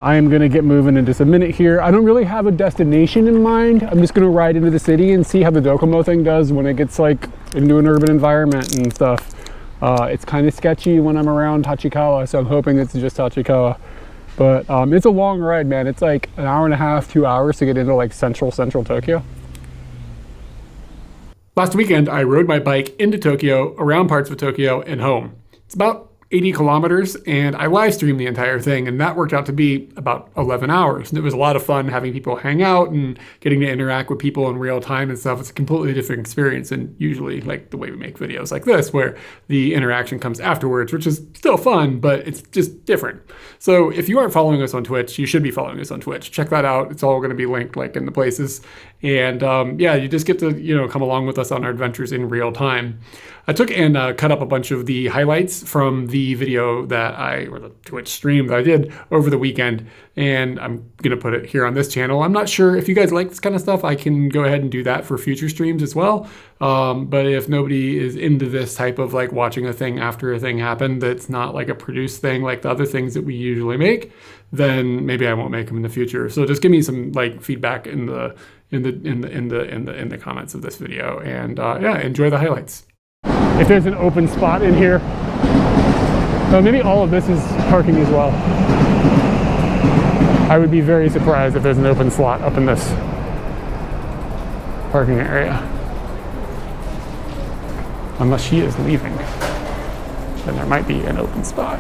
I am gonna get moving in just a minute here. I don't really have a destination in mind. I'm just gonna ride into the city and see how the Docomo thing does when it gets like into an urban environment and stuff. It's kind of sketchy when I'm around Tachikawa, so I'm hoping it's just Tachikawa. But it's a long ride, man. It's like an hour and a half, 2 hours to get into like central Tokyo. Last weekend, I rode my bike into Tokyo, around parts of Tokyo, and home. It's about 80 kilometers, and I live streamed the entire thing, and that worked out to be about 11 hours. And it was a lot of fun having people hang out and getting to interact with people in real time and stuff. It's a completely different experience than usually like the way we make videos like this, where the interaction comes afterwards, which is still fun, but it's just different. So if you aren't following us on Twitch, you should be following us on Twitch. Check that out. It's all going to be linked like in the places. And yeah, you just get to, you know, come along with us on our adventures in real time. I took and cut up a bunch of the highlights from the video that or the Twitch stream that I did over the weekend, and I'm going to put it here on this channel. I'm not sure if you guys like this kind of stuff, I can go ahead and do that for future streams as well. But if nobody is into this type of like watching a thing after a thing happened, that's not like a produced thing like the other things that we usually make, then maybe I won't make them in the future. So just give me some like feedback in the comments of this video, and yeah, enjoy the highlights. If there's an open spot in here, maybe all of this is parking as well. I would be very surprised if there's an open slot up in this parking area. Unless she is leaving, then there might be an open spot.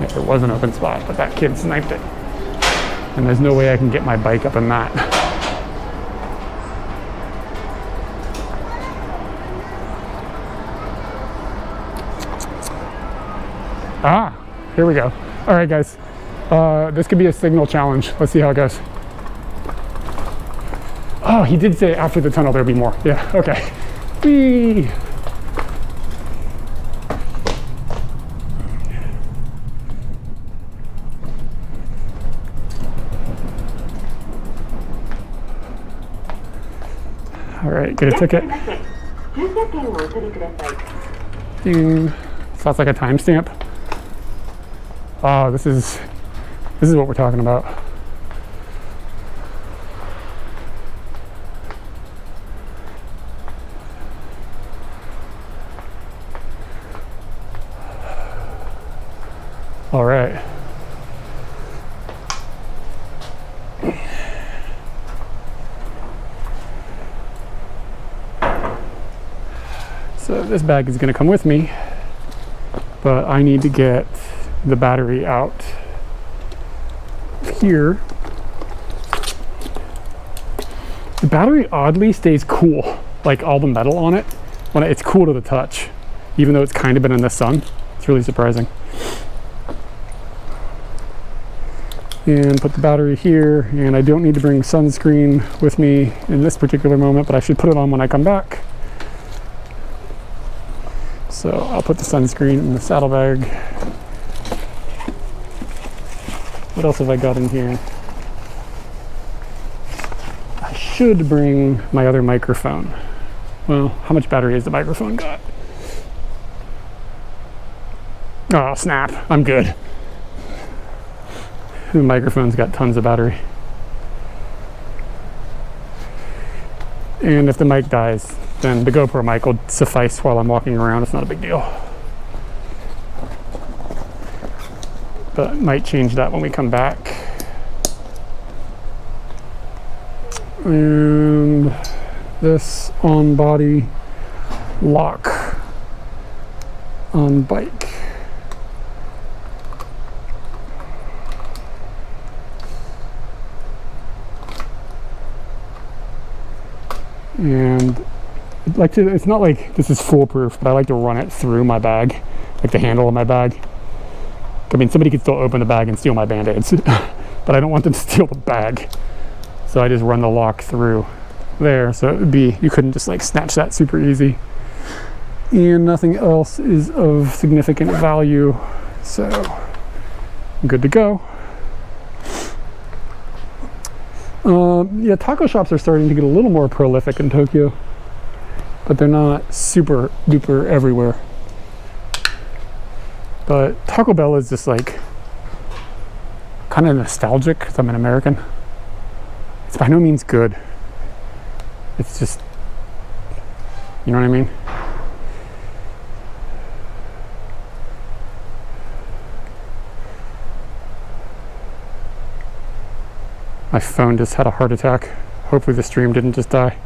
Yeah, there was an open spot, but that kid sniped it. And there's no way I can get my bike up in that. Ah, here we go. All right, guys. This could be a signal challenge. Let's see how it goes. Oh, he did say after the tunnel there'll be more. Yeah, okay. Whee! All right, get a ticket. Ding. So that's like a timestamp. Oh, this is what we're talking about. All right. So this bag is going to come with me, but I need to get the battery out here. The battery oddly stays cool, like all the metal on it. When it's cool to the touch, even though it's kind of been in the sun. It's really surprising. And put the battery here, and I don't need to bring sunscreen with me in this particular moment, but I should put it on when I come back. So I'll put the sunscreen in the saddlebag. What else have I got in here? I should bring my other microphone. Well, how much battery has the microphone got? Oh, snap. I'm good. The microphone's got tons of battery. And if the mic dies, then the GoPro mic will suffice while I'm walking around. It's not a big deal. But might change that when we come back. And this on body lock on bike. And it's not like this is foolproof, but I like to run it through my bag, like the handle of my bag. I mean, somebody could still open the bag and steal my Band-Aids, but I don't want them to steal the bag. So I just run the lock through there. So it would be, you couldn't just like snatch that super easy. And nothing else is of significant value. So I'm good to go. Yeah, taco shops are starting to get a little more prolific in Tokyo, but they're not super duper everywhere. But Taco Bell is just like kind of nostalgic because I'm an American. It's by no means good. It's just, you know what I mean? My phone just had a heart attack. Hopefully the stream didn't just die.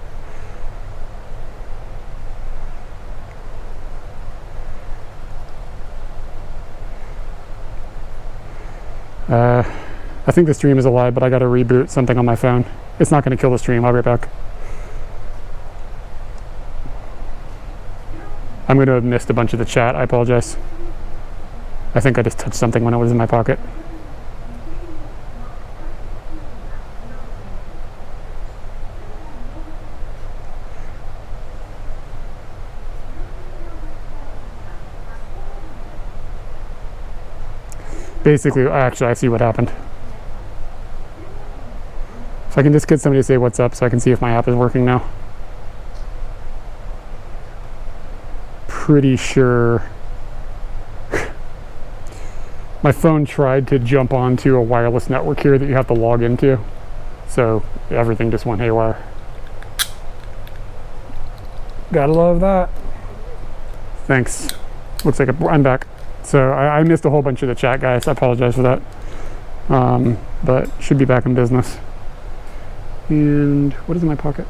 I think the stream is alive, but I gotta reboot something on my phone. It's not gonna kill the stream. I'll be right back. I'm gonna have missed a bunch of the chat. I apologize. I think I just touched something when it was in my pocket. Basically, actually, I see what happened. So I can just get somebody to say what's up so I can see if my app is working now. Pretty sure my phone tried to jump onto a wireless network here that you have to log into. So everything just went haywire. Gotta love that. Thanks. Looks like I'm back. So I missed a whole bunch of the chat, guys. I apologize for that. But should be back in business. And what is in my pocket?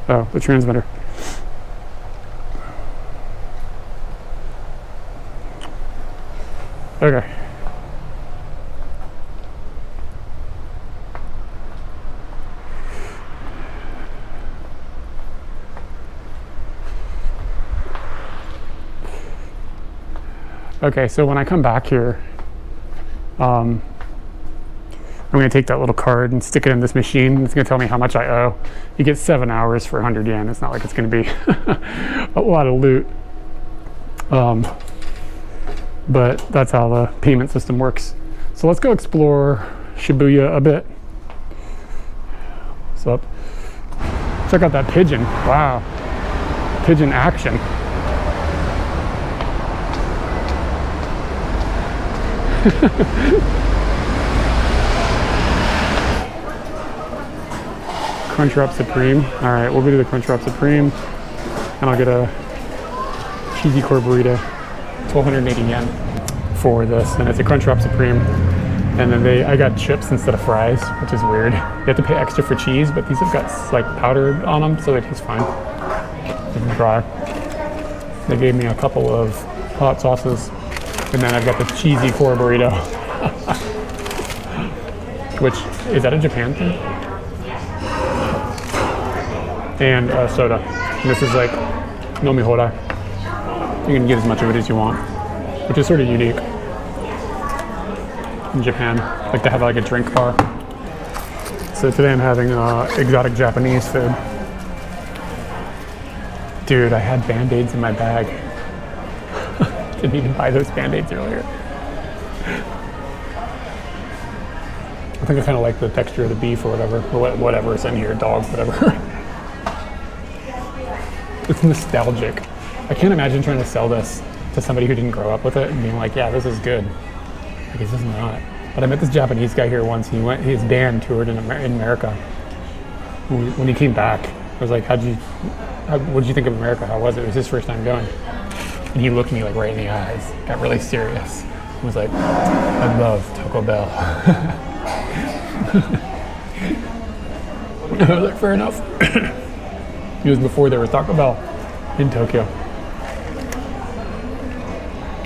Oh, the transmitter. Okay. Okay, so when I come back here, I'm going to take that little card and stick it in this machine. It's going to tell me how much I owe. You get 7 hours for 100 yen. It's not like it's going to be a lot of loot. But that's how the payment system works. So let's go explore Shibuya a bit. What's up? Check out that pigeon. Wow. Pigeon action. Crunchwrap Supreme. All right, we'll go to the Crunchwrap Supreme, and I'll get a cheesy core burrito, 1,280 yen for this, and it's a Crunchwrap Supreme. And then I got chips instead of fries, which is weird. You have to pay extra for cheese, but these have got like powder on them, so they taste fine. It's dry. They gave me a couple of hot sauces, and then I've got the cheesy core burrito. Which, is that a Japan thing? And soda. And this is like nomihorai. You can get as much of it as you want, which is sort of unique in Japan. Like to have like a drink bar. So today I'm having exotic Japanese food. Dude, I had Band-Aids in my bag. Didn't even buy those Band-Aids earlier. I think I kind of like the texture of the beef or whatever is in here, dog, whatever. It's nostalgic. I can't imagine trying to sell this to somebody who didn't grow up with it and being like, yeah, this is good. Like, this is not. But I met this Japanese guy here once. His band toured in America. When he came back, I was like, what did you think of America? How was it? It was his first time going. And he looked me like right in the eyes, got really serious. He was like, I love Taco Bell. I was like, fair enough. It was before there was Taco Bell in Tokyo.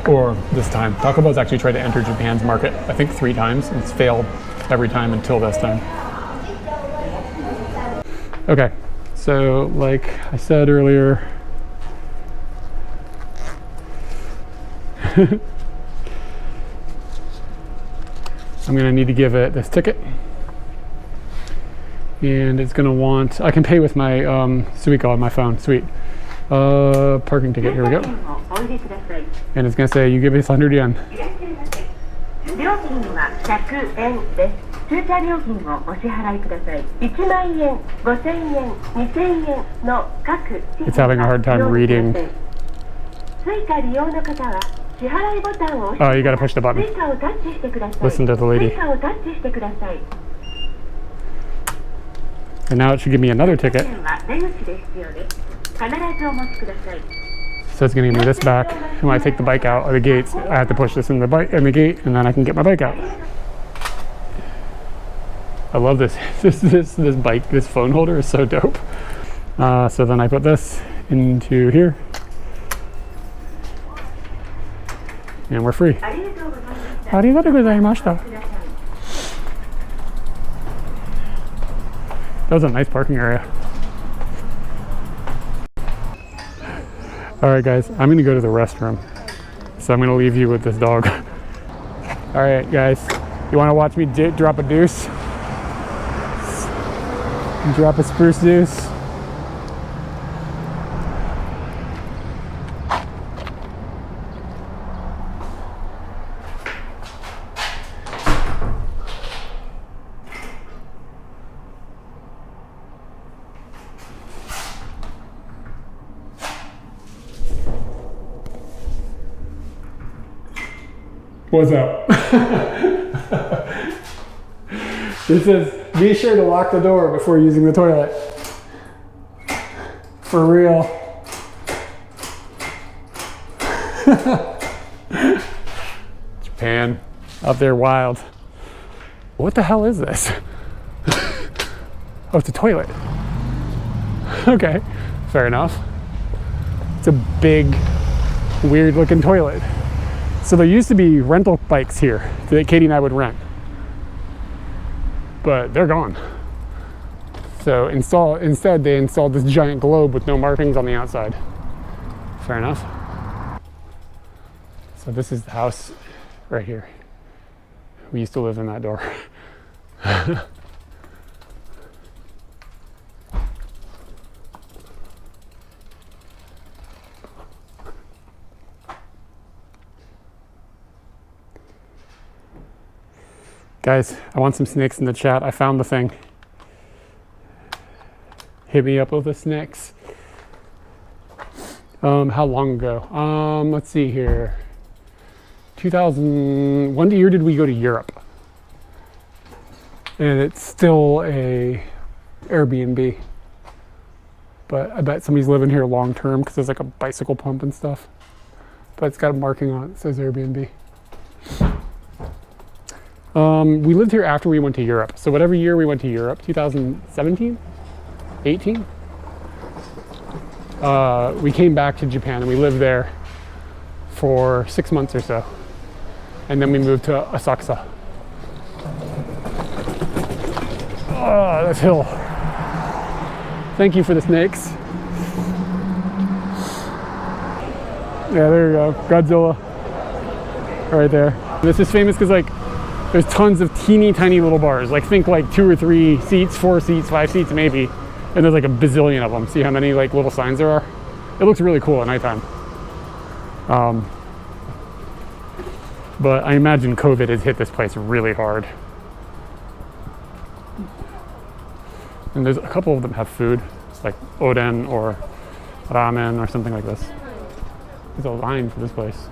Or this time. Taco Bell's actually tried to enter Japan's market, I think 3 times, and it's failed every time until this time. Okay, so like I said earlier, I'm gonna need to give it this ticket. And it's gonna want, I can pay with my Suica on my phone, sweet. Parking ticket, here we go. And it's gonna say, you give us 100 yen. It's having a hard time reading. Oh, you gotta push the button. Listen to the lady. And now it should give me another ticket. So it's gonna give me this back. And when I take the bike out of the gates, I have to push this in the gate, and then I can get my bike out. I love this. This bike, this phone holder is so dope. So then I put this into here, and we're free. Arigatou gozaimashita. That was a nice parking area. All right, guys, I'm gonna go to the restroom. So I'm gonna leave you with this dog. All right, guys, you wanna watch me drop a deuce? Drop a spruce deuce. What's up? It says, be sure to lock the door before using the toilet. For real. Japan, out there wild. What the hell is this? Oh, it's a toilet. Okay, fair enough. It's a big, weird looking toilet. So there used to be rental bikes here that Katie and I would rent, but they're gone. So instead they installed this giant globe with no markings on the outside. Fair enough. So this is the house right here. We used to live in that door. Guys, I want some snakes in the chat. I found the thing. Hit me up with the snakes. How long ago? Let's see here. 2000, what year did we go to Europe? And it's still a Airbnb. But I bet somebody's living here long term because there's like a bicycle pump and stuff. But it's got a marking on it that says Airbnb. We lived here after we went to Europe. So whatever year we went to Europe, 2017, 18, we came back to Japan and we lived there for 6 months or so. And then we moved to Asakusa. Oh, this hill. Thank you for the snakes. Yeah, there you go, Godzilla. Right there. This is famous because like, there's tons of teeny tiny little bars. Like think like 2 or 3 seats, 4 seats, 5 seats maybe. And there's like a bazillion of them. See how many like little signs there are? It looks really cool at nighttime. But I imagine COVID has hit this place really hard. And there's a couple of them have food. It's like oden or ramen or something like this. There's a line for this place.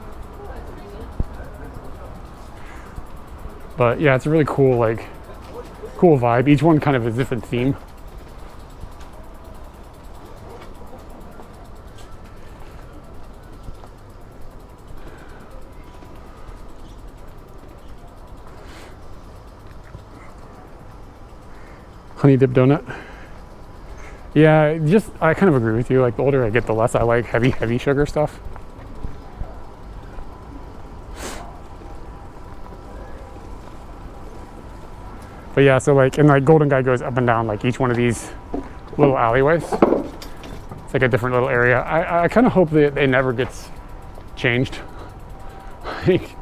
But yeah, it's a really cool, like, cool vibe. Each one kind of has a different theme. Honey dip donut. Yeah, I kind of agree with you. Like the older I get, the less I like heavy sugar stuff. But yeah, so like, and like Golden Guy goes up and down like each one of these little alleyways. It's like a different little area. I kind of hope that it never gets changed. Like,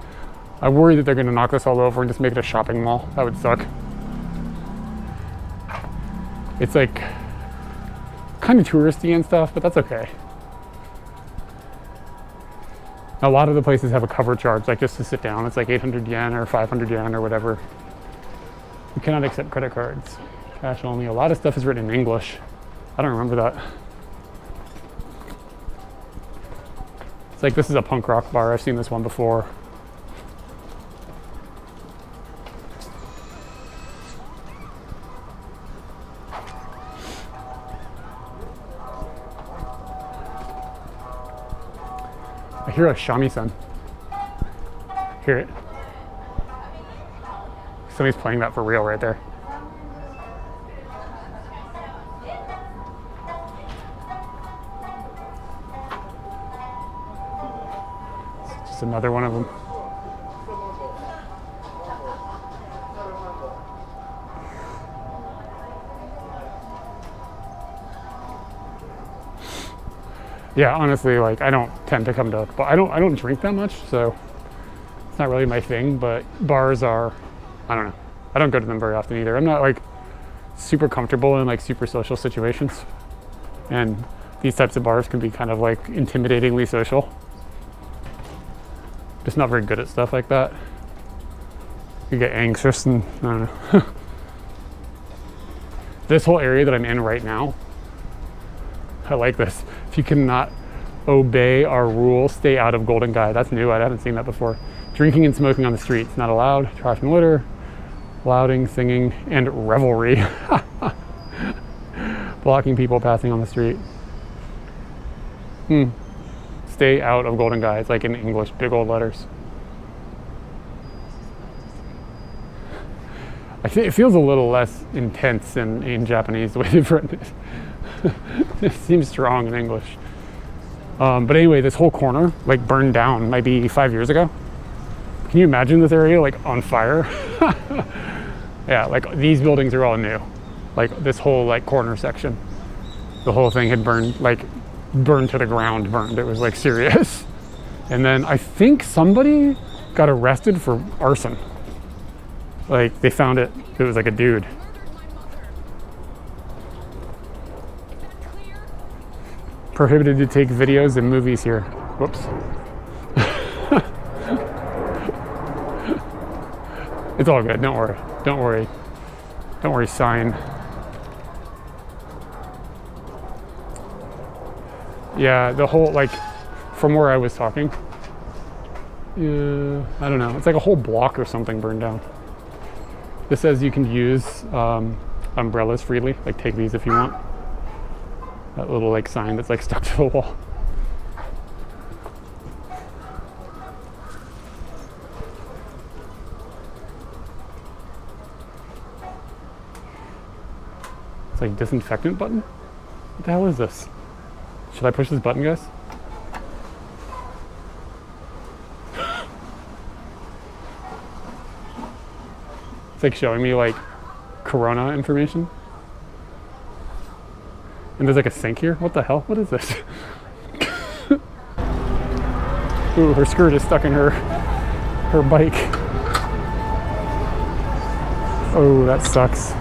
I worry that they're gonna knock this all over and just make it a shopping mall. That would suck. It's like kind of touristy and stuff, but that's okay. A lot of the places have a cover charge, like just to sit down. It's like 800 yen or 500 yen or whatever. You cannot accept credit cards. Cash only. A lot of stuff is written in English. I don't remember that. It's like, this is a punk rock bar. I've seen this one before. I hear a shamisen. Hear it. Somebody's playing that for real right there. It's just another one of them. Yeah, honestly, like, I don't tend to come to, but I don't drink that much, so it's not really my thing. But bars are, I don't know, I don't go to them very often either. I'm not like super comfortable in like super social situations, and these types of bars can be kind of like intimidatingly social. Just not very good at stuff like that. You get anxious, and I don't know. This whole area that I'm in right now, I like this. If you cannot obey our rule, stay out of Golden Guy. That's new. I haven't seen that before. Drinking and smoking on the streets, not allowed. Trash and litter, louding, singing, and revelry. Blocking people passing on the street. Stay out of Golden Guy. It's like in English, big old letters. I think it feels a little less intense in Japanese the way they've written it. It seems strong in English. But anyway, this whole corner like burned down maybe 5 years ago. Can you imagine this area like on fire? Yeah, like these buildings are all new. Like this whole like corner section, the whole thing had burned to the ground, burned. It was like serious. And then I think somebody got arrested for arson. Like they found it was like a dude. Prohibited to take videos and movies here. Whoops. It's all good, don't worry. Don't worry. Don't worry, sign. Yeah, the whole, like, from where I was talking, I don't know, it's like a whole block or something burned down. This says you can use umbrellas freely, like take these if you want. That little like sign that's like stuck to the wall. It's like disinfectant button? What the hell is this? Should I push this button, guys? It's like showing me like Corona information. And there's like a sink here. What the hell? What is this? Ooh, her skirt is stuck in her bike. Oh, that sucks.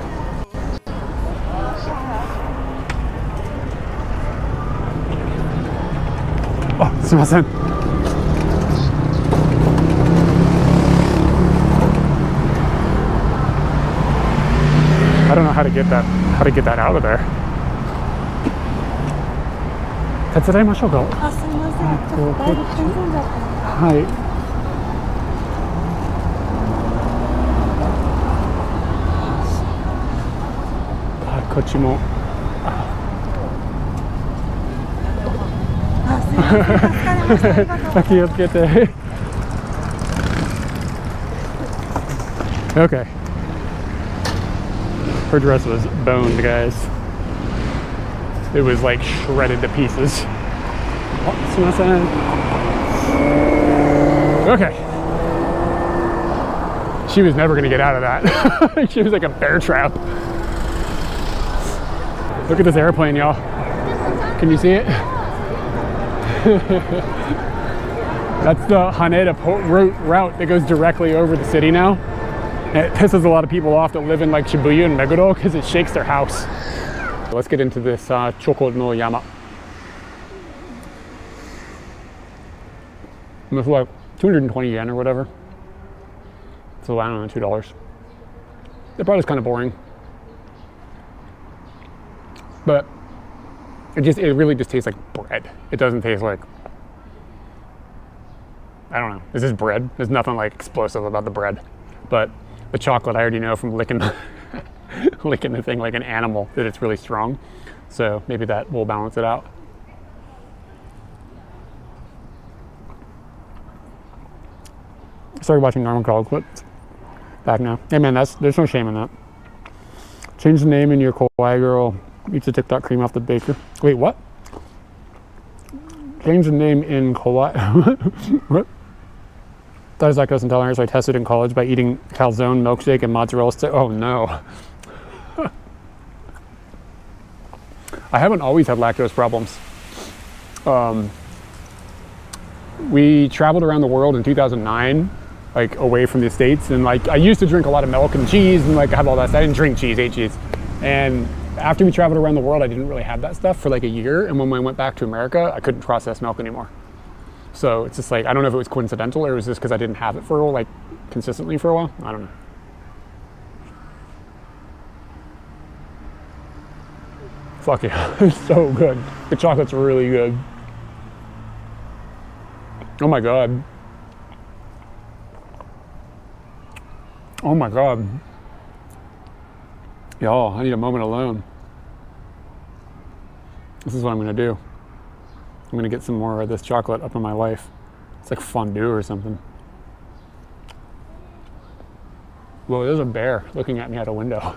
Oh, sumimasen. I don't know how to get that out of there. 手伝いましょうか。あ、すみません。ちょっとだいぶ苦しんじゃったので。はい。あ、こっちも。あ、すみません。助かりました。ありがとうございます。気をつけて。Okay. Her dress was boned, guys. It was like shredded to pieces. Oh, sumimasen. Okay. She was never gonna get out of that. She was like a bear trap. Look at this airplane, y'all. Can you see it? That's the Haneda route that goes directly over the city now. And it pisses a lot of people off that live in like Shibuya and Meguro because it shakes their house. Let's get into this Choko no Yama. It was like 220 yen or whatever. So I don't know, $2. The product is kind of boring. But it really just tastes like bread. It doesn't taste like I don't know. This is bread. There's nothing like explosive about the bread. But the chocolate, I already know from licking licking the thing like an animal that it's really strong. So maybe that will balance it out. Started watching normal college clips. Back now. Hey man, there's no shame in that. Change the name in your Kawaii girl eats the TikTok cream off the baker. Wait, what? Change the name in Kawaii. What? Thought I was lactose intolerant, so I tested in college by eating calzone milkshake and mozzarella stick. Oh no. I haven't always had lactose problems. We traveled around the world in 2009, like away from the States, and like I used to drink a lot of milk and cheese and like have all that stuff. I didn't drink cheese, ate cheese. And after we traveled around the world, I didn't really have that stuff for like a year. And when I went back to America, I couldn't process milk anymore. So it's just like, I don't know if it was coincidental or it was just because I didn't have it for like consistently for a while. I don't know. Fuck yeah, it's so good. The chocolate's really good. Oh my God. Oh my God. Y'all, I need a moment alone. This is what I'm gonna do. I'm gonna get some more of this chocolate up in my life. It's like fondue or something. Whoa, there's a bear looking at me out a window.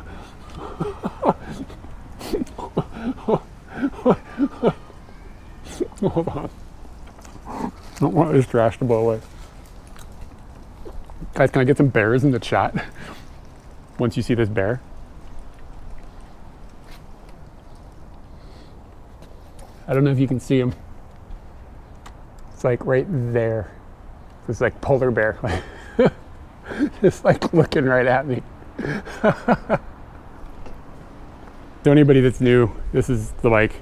Hold on. I don't want this trash to blow away. Guys, can I get some bears in the chat? Once you see this bear. I don't know if you can see him. It's like right there. This like polar bear. Just like looking right at me. So anybody that's new, this is the bike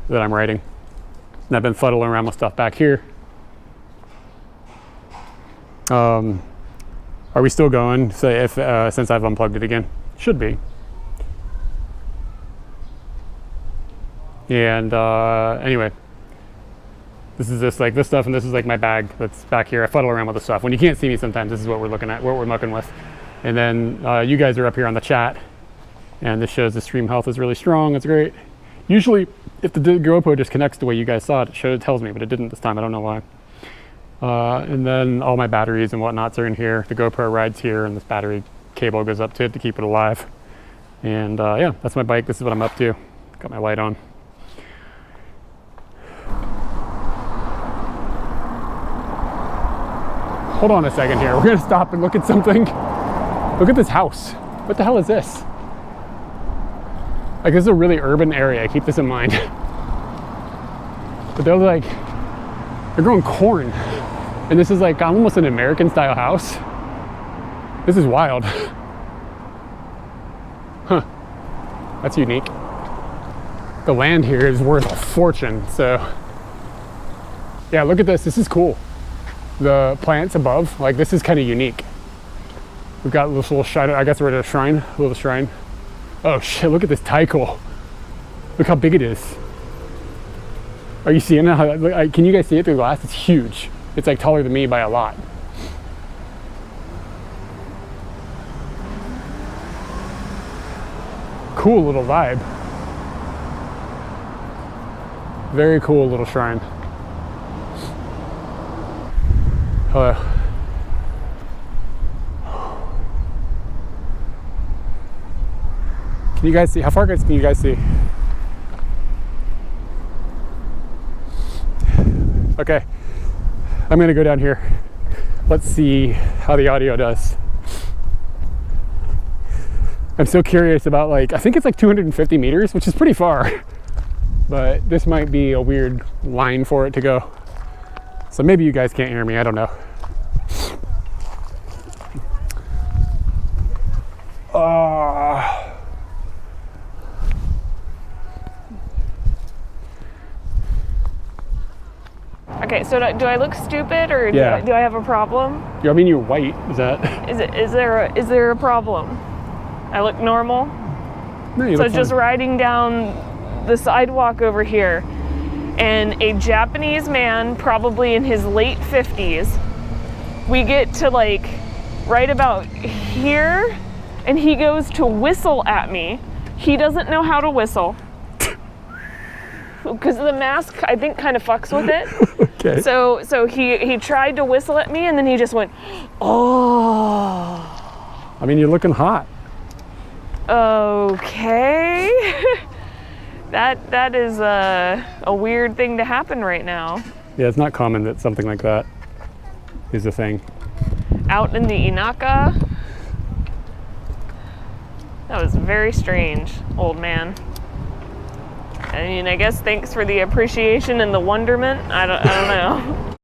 that I'm riding. And I've been fuddling around with stuff back here. Are we still going? So if since I've unplugged it again? Should be. And anyway, this is just like this stuff, and this is like my bag that's back here. I fuddle around with the stuff. When you can't see me sometimes, this is what we're looking at, what we're mucking with. And then you guys are up here on the chat, and this shows the stream health is really strong. It's great. Usually, if the GoPro just connects the way you guys saw it, it tells me, but it didn't this time. I don't know why. And then all my batteries and whatnots are in here. The GoPro rides here, and this battery cable goes up to it to keep it alive. And yeah, that's my bike. This is what I'm up to. Got my light on. Hold on a second here. We're gonna stop and look at something. Look at this house. What the hell is this? Like, this is a really urban area. Keep this in mind. But they're growing corn. And this is like almost an American style house. This is wild. Huh. That's unique. The land here is worth a fortune. So yeah, look at this. This is cool. The plants above, like this is kind of unique. We've got this little shrine. I guess we're at a shrine, a little shrine. Oh shit, look at this taiko. Look how big it is. Are you seeing it? Can you guys see it through the glass? It's huge. It's like taller than me by a lot. Cool little vibe. Very cool little shrine. Hello. Can you guys see? How far can you guys see? Okay. I'm gonna go down here. Let's see how the audio does. I'm so curious about I think it's like 250 meters, which is pretty far. But this might be a weird line for it to go. So maybe you guys can't hear me, I don't know. Okay, so do I look stupid or do I have a problem? I mean, you're white. Is there a problem? I look normal? No, you so look just fine. riding down the sidewalk over here, and a Japanese man, probably in his late 50s, we get to like right about here, and he goes to whistle at me. He doesn't know how to whistle. Because the mask, I think, kind of fucks with it. Okay. So he tried to whistle at me, and then he just went, oh. I mean, you're looking hot. Okay. That is a weird thing to happen right now. Yeah, it's not common that something like that is a thing. Out in the Inaka. That was very strange, old man. I mean, I guess thanks for the appreciation and the wonderment. I don't know.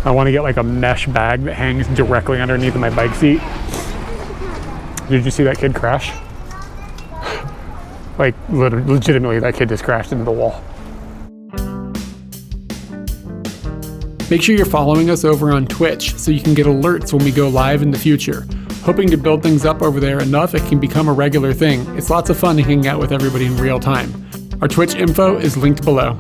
I want to get like a mesh bag that hangs directly underneath my bike seat. Did you see that kid crash? Like, legitimately, that kid just crashed into the wall. Make sure you're following us over on Twitch so you can get alerts when we go live in the future. Hoping to build things up over there enough it can become a regular thing. It's lots of fun hanging out with everybody in real time. Our Twitch info is linked below.